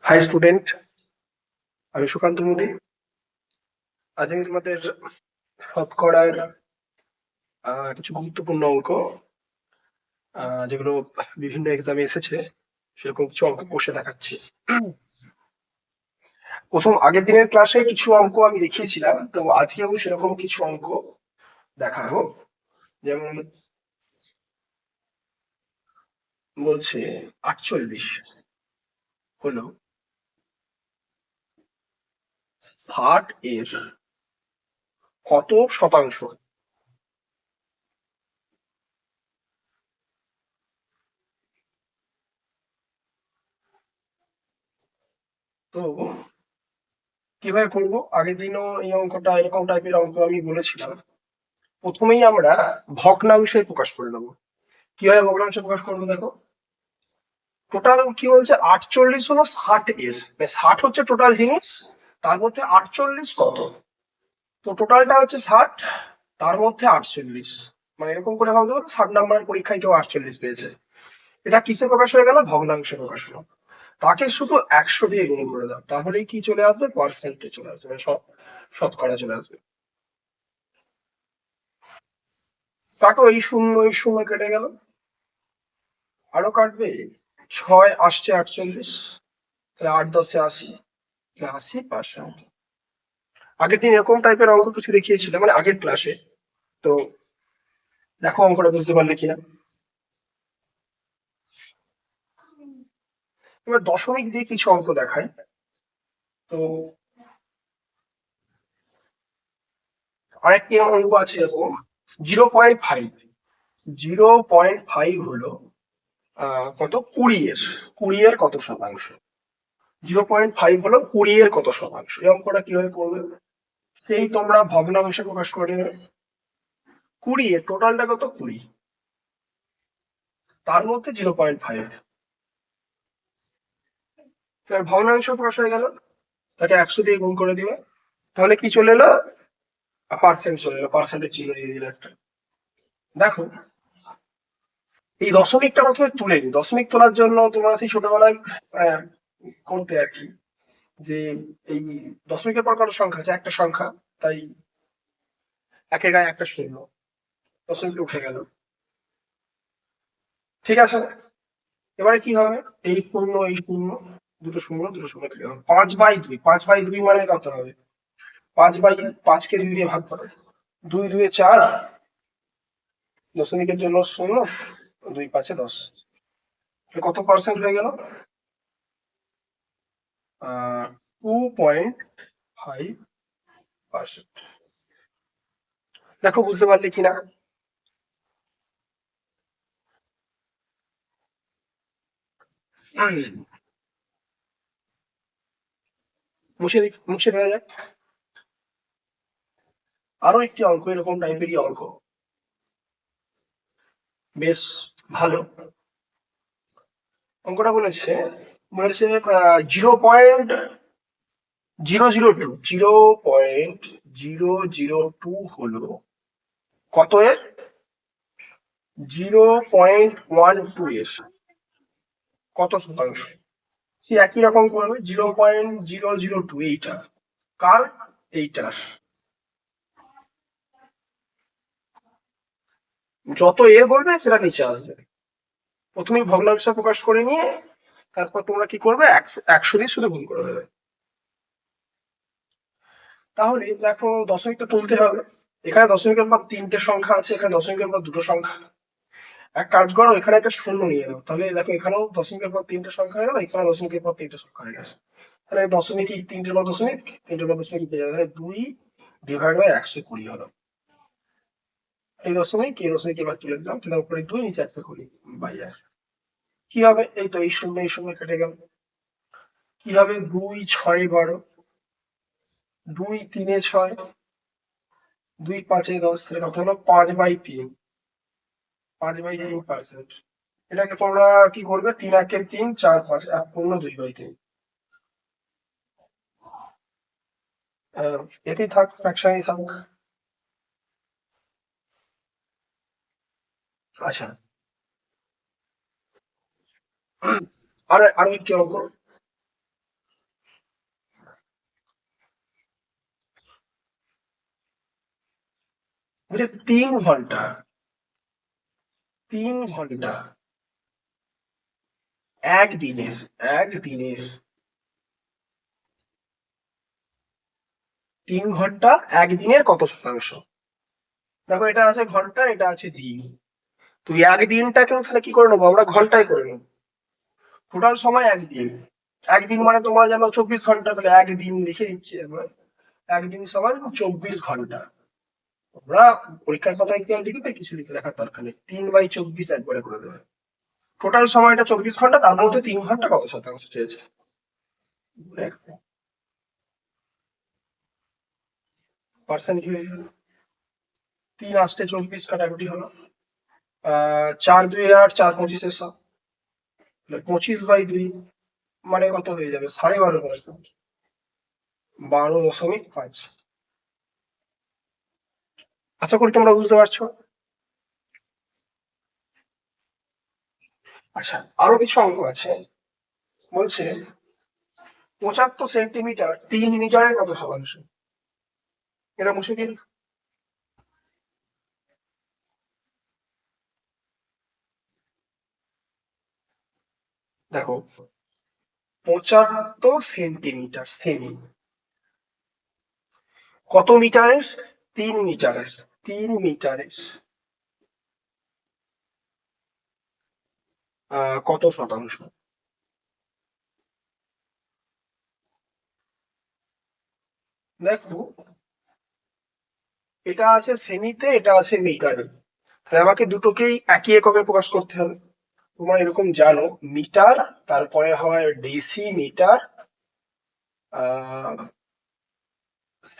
High student, আমি সুকান্ত মোদী। আজ আমি তোমাদের শতকরার কিছু গুরুত্বপূর্ণ অঙ্ক, যেগুলো বিভিন্ন এক্সামে এসেছে, সেরকম কিছু অঙ্ক কষে দেখাচ্ছি। প্রথম আগের দিনের ক্লাসে কিছু অঙ্ক আমি দেখিয়েছিলাম, তো আজকেও সেরকম কিছু অঙ্ক দেখাবো। যেমন বলছে 48 হলো 60 এর কত শতাংশ? তো কিভাবে করবো? আগের দিনও এই অঙ্কটা এরকম টাইপের অঙ্ক আমি বলেছিলাম। প্রথমেই আমরা ভগ্নাংশে প্রকাশ করে নেবো। কিভাবে ভগ্নাংশে প্রকাশ করবো দেখো। টোটাল কি বলছে, 48 হলো 60 এর, 60 হচ্ছে টোটাল জিনিস, তার মধ্যে 48 কত? তো টোটালটা হচ্ছে 60, তার মধ্যে 48, মানে এরকম করে ভাবতে পারো 60 নাম্বারের পরীক্ষায় কেউ 48 পেয়েছে। এটা কিসে প্রকাশ হয়ে গেল? ভগ্নাংশে প্রকাশ হলো। তাকে শুধু 100 দিয়ে গুণ করে দাও, তাহলেই কি চলে আসবে? পার্সেন্টে চলে আসবে, মানে শতকরা চলে আসবে। কাটো, এই শূন্য এই শূন্য কেটে গেল, আরো কাটবে। 6 আসছে 48, তাহলে 8 10 80, 80%। আগের দিন এরকম টাইপের অঙ্ক কিছু দেখিয়েছিলাম, মানে আগের ক্লাসে। তো দেখো অঙ্কটা বুঝতে পারলে কিনা। এবার দশমিক দিয়ে কিছু অঙ্ক দেখাই। তো আরেকটি অঙ্ক আছে এরকম, 0.5। 0.5 হলো কত? 20 এর কত শতাংশ? 0.5 হলো 20 এর কত শতাংশ? এই অঙ্কটা কিভাবে করবে? সেই তোমরা ভগ্নাংশে প্রকাশ করে নেবে। 20 এর টোটালটা কত? 20, তার মধ্যে 0.5, তার ভগ্নাংশ প্রকাশ হয়ে গেল। তাকে 100 দিয়ে গুণ করে দিবে, তাহলে কি চলে এলো? পার্সেন্ট চলে এলো, পার্সেন্টের চিহ্ন দিয়ে দিলে একটা। দেখো, এই দশমিকটা প্রথমে তুলে নিই। দশমিক তোলার জন্য তোমরা সেই ছোটবেলায় আহ, করতে আর কি, যে এই দশমিকের পর কত সংখ্যা আছে? একটা সংখ্যা, তাই একের গায়ে একটা শূন্য, দশমিকটা উঠে গেল। ঠিক আছে, এবারে কি হবে? এই শূন্য এই শূন্য, দুটো শূন্য দুটো শূন্য কেটে গেল। 5/2, 5/2 মানে কত হবে? 5/5 কে 2 দিয়ে ভাগ করো, 2 2 4, দশমিকের জন্য শূন্য, 2 5 10, কত পার্সেন্ট হয়ে গেল? 2.5%। দেখো বুঝতে পারলে কিনা। মুছে দেওয়া যাক। আরো একটি অঙ্ক এরকম টাইপেরই অঙ্ক, বেশ ভালো। অঙ্কটা বলেছে, বলেছে 0.002, 0.002 হলো কত এর? 0.12 এর কত শতাংশ? সে একই রকম করবে, 0.002, এইটা কার? এইটার। যত এ বলবে সেটা নিচে আসবে। প্রথমে ভগ্নাংশ প্রকাশ করে নিয়ে তারপর তোমরা কি করবে? 100 দিয়ে শুধু গুণ করে দেবে। তাহলে দেখো, দশমিক তো তুলতে হবে। এখানে দশমিকের পর 3টে সংখ্যা আছে, এখানে দশমিকের পর 2টো সংখ্যা। এক কাজ করো, এখানে একটা শূন্য নিয়ে নাও, তাহলে দেখো এখানেও দশমিকের পর 3টে সংখ্যা হয়ে গেল, এখানে দশমিকের পর 3টে সংখ্যা হয়ে গেছে। তাহলে দশমিক, 3টের পর দশমিক, 3টের পর দশমিক হয়ে যাবে, তাহলে 2/120 হলো। এই দশমিক এই দশমিক এবার তুলে দিলাম, তাহলে উপরে 2, নিচে 120 বাই 100। কি হবে? এই তো এই শূন্য কেটে গেল। কি হবে? 2 6 12, 2 3 6, 2 5 10, তাহলে কত হলো? 5/3, 5/3%। এটাকে তোমরা কি করবে? 3 1 3, 4 5, 2/3। এতেই থাক, ফ্র্যাকশনই থাক। আচ্ছা, আরো একটি অঙ্ক। বলছে 3 ঘন্টা, 3 ঘন্টা একদিনের, একদিনের 3 ঘন্টা একদিনের কত শতাংশ? দেখো এটা আছে ঘন্টা, এটা আছে দিন। তুই একদিনটাকেও তাহলে কি করে নেবো আমরা, ঘন্টায় করে নেবো। টোটাল সময় একদিন, একদিন মানে তোমরা জানো 24 ঘন্টা, তাহলে একদিন লিখে দিচ্ছি একবার। একদিন সমান 24 ঘন্টা। তোমরা পরীক্ষার কথায় কি আর লিখবে, কিছু লিখে রাখার দরকার নেই, 3/24 একবারে করে দেবে। টোটাল সময়টা 24 ঘন্টা, তার মধ্যে 3 ঘন্টা কত শতাংশ চেয়েছে। পার্সেন্ট কি হয়ে গেল, 3 × 8 = 24, কাটাকুটি হলো। 4 × 2 = 8, 4 × 25 = 100, 25/2 মানে কত হয়ে যাবে, 12.5%, 12.5। আশা করি তোমরা বুঝতে পারছো। আচ্ছা, আরো কিছু অঙ্ক আছে। বলছে 75 সেন্টিমিটার 3 মিটারের কত শতাংশ? এটা মুশকিল। দেখো 75 সেন্টিমিটার সেমি কত মিটারের, 3 মিটারের, 3 মিটারের কত শতাংশ? দেখো এটা আছে সেমিতে, এটা আছে মিটারে, তাহলে আমাকে দুটোকেই একই এককে প্রকাশ করতে হবে। তোমরা এরকম জানো, মিটার, তারপরে হয় ডেসিমিটার,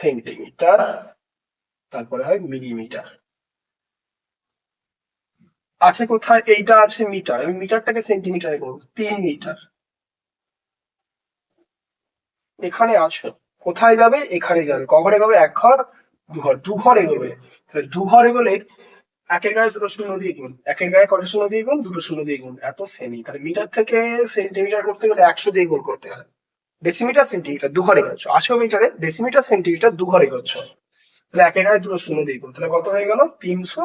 সেন্টিমিটার, তারপরে হয় মিলিমিটার। আছে কোথায়, এইটা আছে মিটার, আমি মিটারটাকে সেন্টিমিটারে করবো, 3 মিটার। এখানে আছো, কোথায় যাবে, এখানে যাবে, কঘরে যাবে, 1 ঘর 2 ঘর, 2 ঘর এগোবে। তাহলে 2 ঘর এগোলে একের গায়ে দুটো শূন্য দিয়ে গুণ, একের গায়ে কত শূন্য দিয়ে গুণ, দুটো শূন্য দিয়ে গুণ, এত সেমি। তাহলে মিটার থেকে সেন্টিমিটার করতে গেলে 100 দিয়ে গুণ করতে হয়। ডেসিমিটার সেন্টিমিটার 2 ঘর এগোচ্ছ, 800 মিটারে ডেসিমিটার সেন্টিমিটার 2 ঘর এগোচ্ছ, তাহলে একের গায়ে দুটো শূন্য দিয়ে গুণ, তাহলে কত হয়ে গেল, 300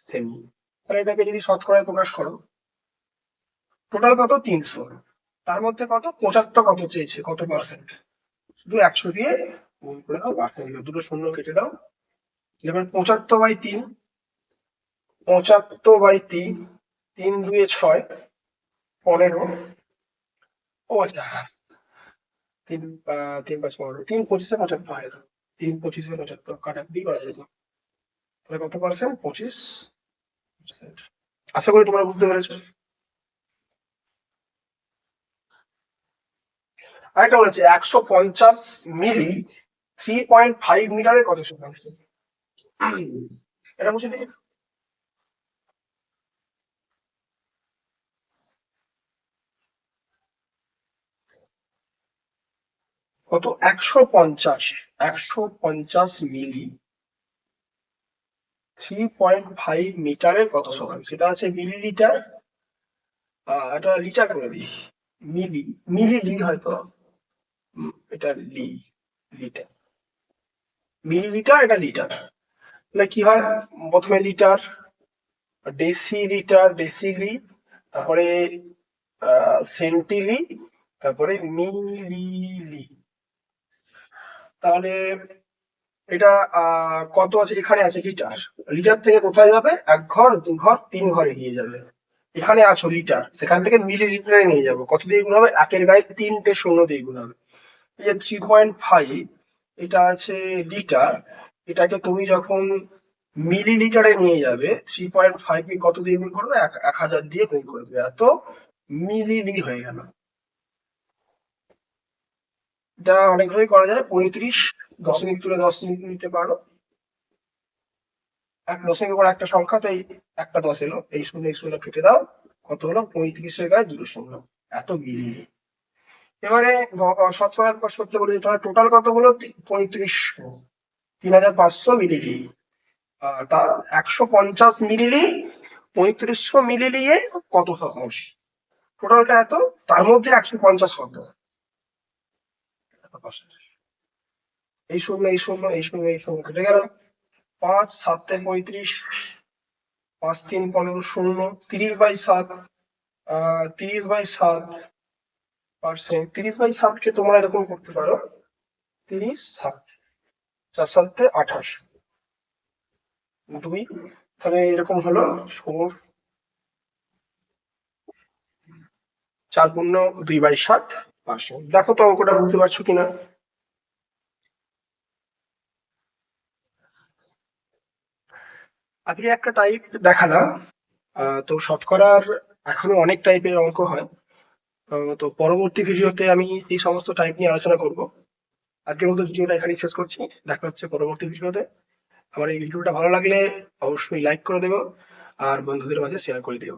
সেমি। তাহলে এটাকে যদি শতকরায় প্রকাশ করো, টোটাল কত, 300, তার মধ্যে কত, 75 কত চেয়েছে, কত পার্সেন্ট, শুধু 100 দিয়ে গুণ করে দাও, পার্সেন্ট দুটো শূন্য কেটে দাও। এবার 75/3, 75/3, 3 × 2 = 6, 15। ও আচ্ছা, 3 × 5 = 15, 3 × 25 = 75 হয়, 3 × 25 = 75, কাটাকুটি করা যেত। তাহলে কত পার্সেন্ট, 25%। আশা করি তোমরা বুঝতে পেরেছো। আরেকটা বলেছে 150 মিলি 3.5 মিটারের কত শতাংশ? এটা বুঝে নিই। কত, 150, 150 মিলি 3.5 মিটারের কত শতাংশ? সেটা আছে মিলিলিটার, এটা লিটার করে দিই, মিলি, মিলি হয়তো, এটা লিটার, মিলিলিটার, এটা লিটার। তাহলে কি হয়, প্রথমে লিটার, ডেসিলিটার, ডেসিলি, তারপরে সেন্টিলি, তারপরে মিলিলি। তাহলে এটা কত আছে, এখানে আছে লিটার, লিটার থেকে কোথায় যাবে, 1 ঘর 2 ঘর 3 ঘর এগিয়ে যাবে। এখানে আছো লিটার, সেখান থেকে মিলিলিটারে নিয়ে যাবো, কত দিয়ে গুণ হবে, একের গায়ে 3টে শূন্য দিয়ে গুণ হবে। এই যে 3.5, এটা আছে লিটার, এটাকে তুমি যখন মিলিলিটারে নিয়ে যাবে, 3.5 কে কত দিয়ে গুণ করবে, 1000 দিয়ে গুণ করে দেবে, এত মিলিলি হয়ে গেল। এটা অনেকভাবে করা যায়, 35, দশমিক তুলে দশমিক নিতে পারো, এক দশমিকের পর একটা সংখ্যা, তাই একটা 10 এলো, এই শূন্য কেটে দাও, কত হলো, 35-এর গায়ে দুটো শূন্য, এত মিলি। এবারে শতকরা প্রকাশ করতে বলি, তোমার টোটাল কত হলো, 3500, 3500 মিলিলি, তা 150 মিলিলি 3500 মিলিলিয়ে কত শতাংশ, টোটালটা এত, তার মধ্যে 150 কত, এই শূন্য এই শূন্য এই শূন্য এই শূন্য কেটে গেল, 5 7 35, 5 3 15 শূন্য, 30/7, 30/7 পার্সেন্ট। 30/7 কে তোমরা এরকম করতে পারো, 30/7, 4 7 28, 2, তাহলে এরকম হলো 4 পূর্ণ 2/7%। দেখো তো অঙ্কটা বুঝতে পারছো কিনা। আজকে একটা টাইপ দেখালাম, তো শতকরার এখনো অনেক টাইপের অঙ্ক হয়। তো পরবর্তী ভিডিওতে আমি সেই সমস্ত টাইপ নিয়ে আলোচনা করব। আজকের মতো ভিডিওটা এখানেই শেষ করছি, দেখা হচ্ছে পরবর্তী ভিডিওতে। আমার এই ভিডিওটা ভালো লাগলে অবশ্যই লাইক করে দেবো আর বন্ধুদের মাঝে শেয়ার করে দিও।